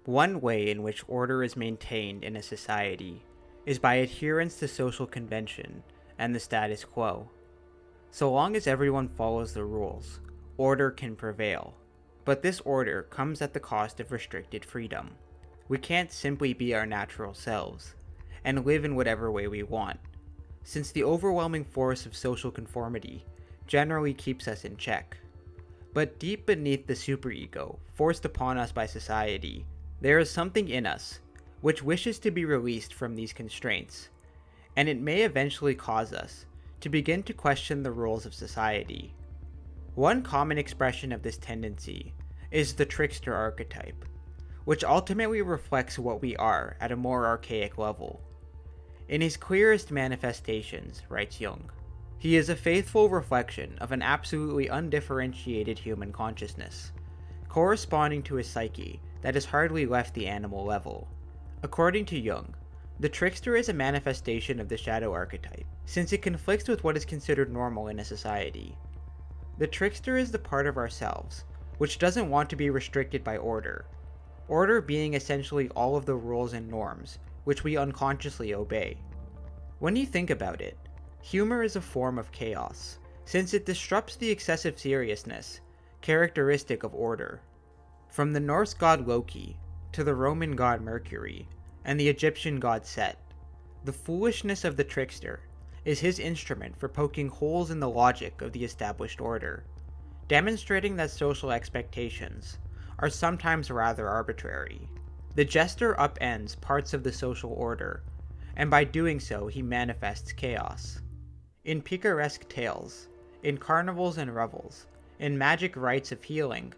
One way in which order is maintained in a society is by adherence to social convention and the status quo. So long as everyone follows the rules, order can prevail. But this order comes at the cost of restricted freedom. We can't simply be our natural selves and live in whatever way we want, since the overwhelming force of social conformity generally keeps us in check. But deep beneath the superego forced upon us by society, there is something in us which wishes to be released from these constraints, and it may eventually cause us to begin to question the rules of society. One common expression of this tendency is the trickster archetype, which ultimately reflects what we are at a more archaic level. In his clearest manifestations, writes Jung, he is a faithful reflection of an absolutely undifferentiated human consciousness, corresponding to a psyche that has hardly left the animal level. According to Jung, the trickster is a manifestation of the shadow archetype, since it conflicts with what is considered normal in a society. The trickster is the part of ourselves which doesn't want to be restricted by order being essentially all of the rules and norms which we unconsciously obey. When you think about it, humor is a form of chaos, since it disrupts the excessive seriousness characteristic of order. From the Norse god Loki to the Roman god Mercury and the Egyptian god Set, the foolishness of the trickster is his instrument for poking holes in the logic of the established order, demonstrating that social expectations are sometimes rather arbitrary. The jester upends parts of the social order, and by doing so he manifests chaos. In picaresque tales, in carnivals and revels, in magic rites of healing,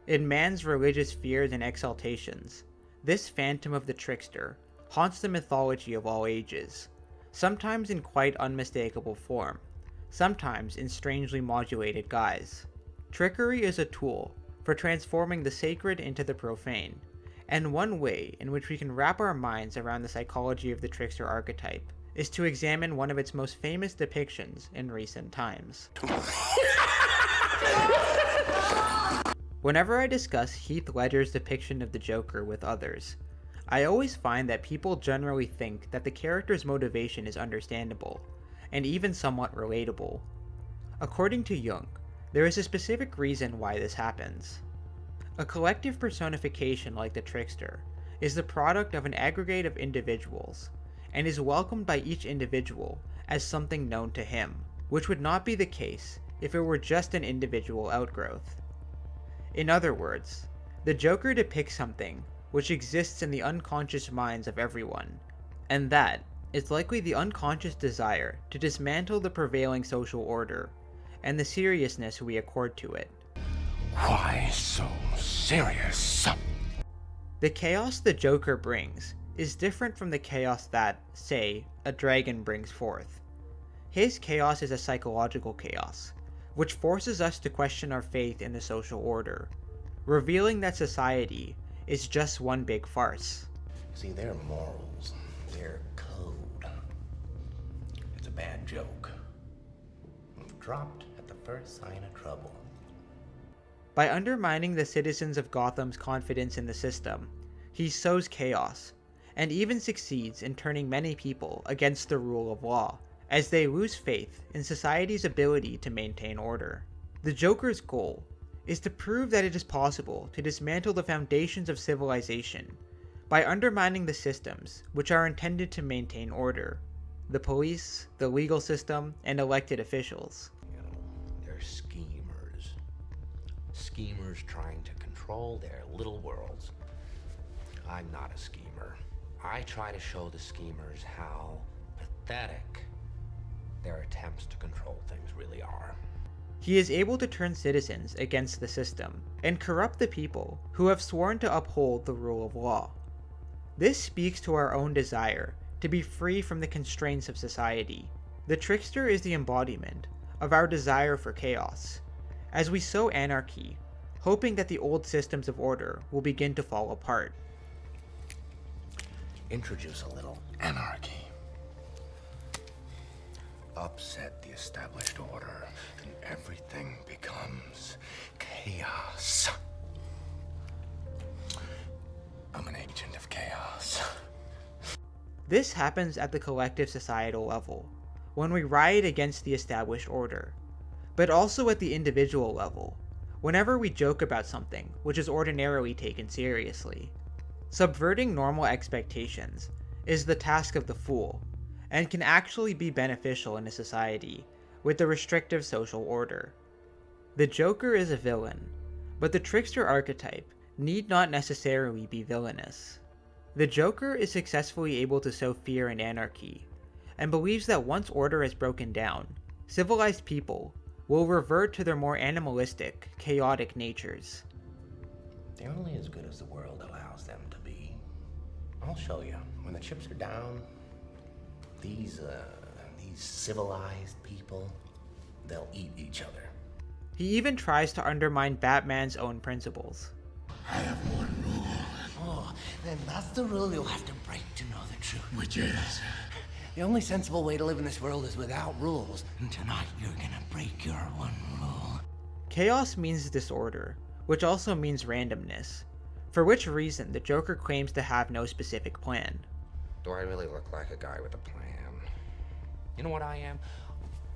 in man's religious fears and exaltations, this phantom of the trickster haunts the mythology of all ages, sometimes in quite unmistakable form, sometimes in strangely modulated guise. Trickery is a tool for transforming the sacred into the profane, and one way in which we can wrap our minds around the psychology of the trickster archetype is to examine one of its most famous depictions in recent times. Whenever I discuss Heath Ledger's depiction of the Joker with others, I always find that people generally think that the character's motivation is understandable, and even somewhat relatable. According to Jung, there is a specific reason why this happens. A collective personification like the trickster is the product of an aggregate of individuals, and is welcomed by each individual as something known to him, which would not be the case if it were just an individual outgrowth. In other words, the Joker depicts something which exists in the unconscious minds of everyone, and that is likely the unconscious desire to dismantle the prevailing social order and the seriousness we accord to it. Why so serious? The chaos the Joker brings is different from the chaos that, say, a dragon brings forth. His chaos is a psychological chaos, which forces us to question our faith in the social order, revealing that society is just one big farce. See, their morals, their code, it's a bad joke. Dropped at the first sign of trouble. By undermining the citizens of Gotham's confidence in the system, he sows chaos, and even succeeds in turning many people against the rule of law, as they lose faith in society's ability to maintain order. The Joker's goal is to prove that it is possible to dismantle the foundations of civilization by undermining the systems which are intended to maintain order: the police, the legal system, and elected officials. They're schemers. Schemers trying to control their little worlds. I'm not a schemer. I try to show the schemers how pathetic their attempts to control things really are. He is able to turn citizens against the system and corrupt the people who have sworn to uphold the rule of law. This speaks to our own desire to be free from the constraints of society. The trickster is the embodiment of our desire for chaos, as we sow anarchy, hoping that the old systems of order will begin to fall apart. Introduce a little anarchy. Upset the established order, and everything becomes chaos. I'm gonna This happens at the collective societal level, when we riot against the established order, but also at the individual level, whenever we joke about something which is ordinarily taken seriously. Subverting normal expectations is the task of the fool, and can actually be beneficial in a society with a restrictive social order. The Joker is a villain, but the Trickster archetype need not necessarily be villainous. The Joker is successfully able to sow fear and anarchy, and believes that once order is broken down, civilized people will revert to their more animalistic, chaotic natures. They're only as good as the world allows them to be. I'll show you. When the chips are down, these civilized people, they'll eat each other. He even tries to undermine Batman's own principles. I have one rule. Oh, then that's the rule you'll have to break to know the truth. Which is? The only sensible way to live in this world is without rules. And tonight you're gonna break your one rule. Chaos means disorder, which also means randomness, for which reason the Joker claims to have no specific plan. Do I really look like a guy with a plan? You know what I am?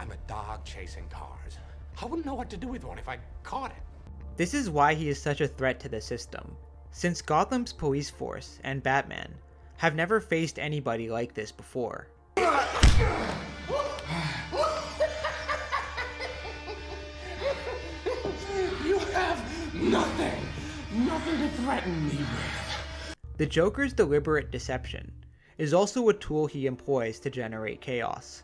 I'm a dog chasing cars. I wouldn't know what to do with one if I caught it. This is why he is such a threat to the system, since Gotham's police force and Batman have never faced anybody like this before. You have nothing to threaten me with. The Joker's deliberate deception is also a tool he employs to generate chaos,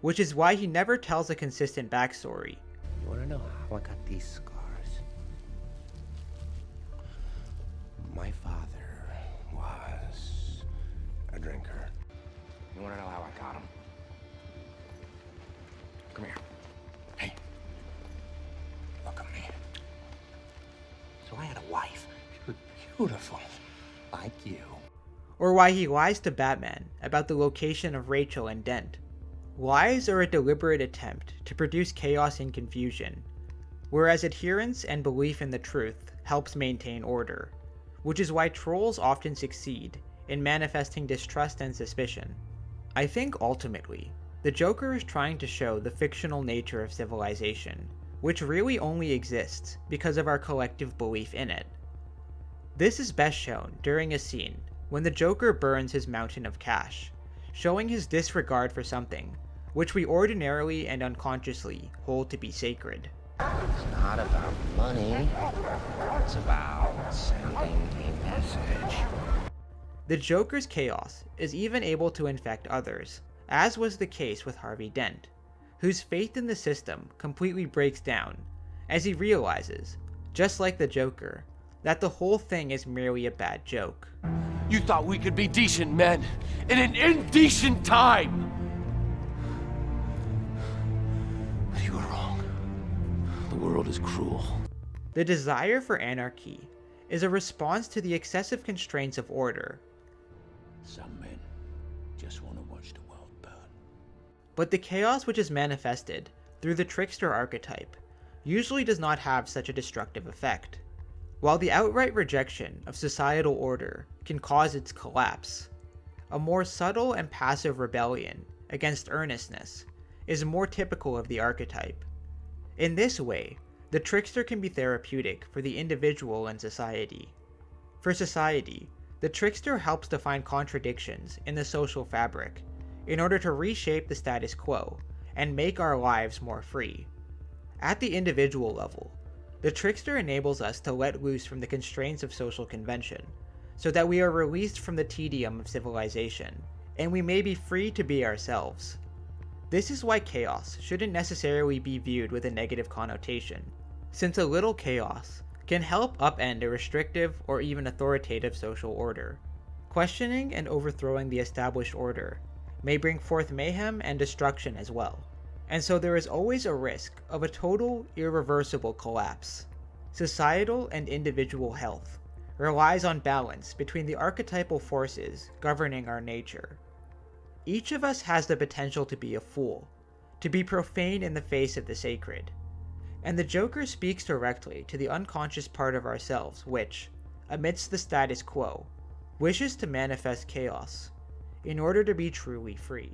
which is why he never tells a consistent backstory. You wanna know how I got these scars? My father was a drinker. You wanna know how I got him? Come here. Hey. Look at me. So I had a wife. She was beautiful. Like you. Or why he lies to Batman about the location of Rachel and Dent. Lies are a deliberate attempt to produce chaos and confusion, whereas adherence and belief in the truth helps maintain order, which is why trolls often succeed in manifesting distrust and suspicion. I think ultimately, the Joker is trying to show the fictional nature of civilization, which really only exists because of our collective belief in it. This is best shown during a scene when the Joker burns his mountain of cash, showing his disregard for something which we ordinarily and unconsciously hold to be sacred. It's not about money. It's about sending a message. The Joker's chaos is even able to infect others, as was the case with Harvey Dent, whose faith in the system completely breaks down as he realizes, just like the Joker, that the whole thing is merely a bad joke. You thought we could be decent men in an indecent time! But you were wrong. The world is cruel. The desire for anarchy is a response to the excessive constraints of order. Some men just want to watch the world burn. But the chaos which is manifested through the Trickster archetype usually does not have such a destructive effect. While the outright rejection of societal order can cause its collapse, a more subtle and passive rebellion against earnestness is more typical of the archetype. In this way, the Trickster can be therapeutic for the individual and society. For society, the Trickster helps to find contradictions in the social fabric in order to reshape the status quo and make our lives more free. At the individual level, the Trickster enables us to let loose from the constraints of social convention, so that we are released from the tedium of civilization, and we may be free to be ourselves. This is why chaos shouldn't necessarily be viewed with a negative connotation, since a little chaos can help upend a restrictive or even authoritative social order. Questioning and overthrowing the established order may bring forth mayhem and destruction as well, and so there is always a risk of a total, irreversible collapse. Societal and individual health relies on balance between the archetypal forces governing our nature. Each of us has the potential to be a fool, to be profane in the face of the sacred, and the Joker speaks directly to the unconscious part of ourselves which, amidst the status quo, wishes to manifest chaos, in order to be truly free.